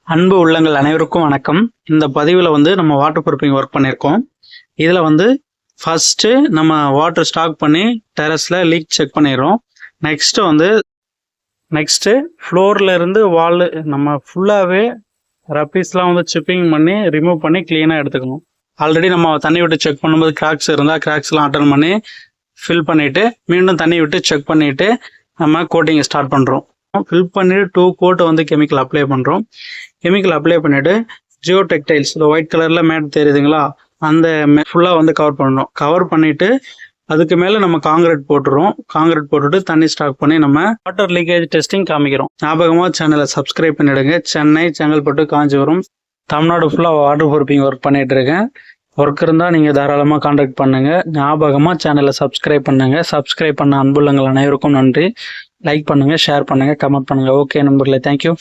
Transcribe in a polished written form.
அன்பு உள்ளங்கள் அனைவருக்கும் வணக்கம். இந்த பதிவில் நம்ம வாட்டர் ப்ரூஃபிங் ஒர்க் பண்ணியிருக்கோம். இதில் ஃபஸ்ட்டு நம்ம வாட்டர் ஸ்டாக் பண்ணி டெரஸில் லீக் செக் பண்ணிடுறோம். நெக்ஸ்ட்டு ஃப்ளோரில் இருந்து வால் நம்ம ஃபுல்லாகவே ரப்பீஸ்லாம் சிப்பிங் பண்ணி ரிமூவ் பண்ணி க்ளீனாக எடுத்துக்கணும். ஆல்ரெடி நம்ம தண்ணி விட்டு செக் பண்ணும்போது கிராக்ஸ் இருந்தால் கிராக்ஸ்லாம் அட்டன் பண்ணி ஃபில் பண்ணிவிட்டு மீண்டும் தண்ணி விட்டு செக் பண்ணிவிட்டு நம்ம கோட்டிங்கை ஸ்டார்ட் பண்ணுறோம். ஃபில் பண்ணிவிட்டு 2 கோட் கெமிக்கல் அப்ளை பண்ணுறோம். கெமிக்கல் அப்ளை பண்ணிவிட்டு ஜியோ டெக்டைல்ஸ் ஒயிட் கலரில் மேட் தெரியுதுங்களா, அந்த ஃபுல்லாக கவர் பண்ணுறோம். கவர் பண்ணிவிட்டு அதுக்கு மேலே நம்ம காங்கிரீட் போட்டுட்டு தண்ணி ஸ்டாக் பண்ணி நம்ம வாட்டர் லீக்கேஜ் டெஸ்டிங் காமிக்கிறோம். ஞாபகமாக சேனலை சப்ஸ்கிரைப் பண்ணிவிடுங்க. சென்னை, செங்கல்பட்டு, காஞ்சிபுரம், தமிழ்நாடு ஃபுல்லாக வாட்டர் ப்ரூஃபிங் ஒர்க் பண்ணிகிட்டு இருக்கேன். ஒர்க் இருந்தால் நீங்கள் தாராளமாக கான்டாக்ட் பண்ணுங்கள். ஞாபகமாக சேனலை சப்ஸ்கிரைப் பண்ணுங்கள். சப்ஸ்கிரைப் பண்ண அன்புள்ளங்கள் அனைவருக்கும் நன்றி. லைக் பண்ணுங்கள், ஷேர் பண்ணுங்கள், கமெண்ட் பண்ணுங்கள். ஓகே நண்பர்களே, தேங்க்யூ.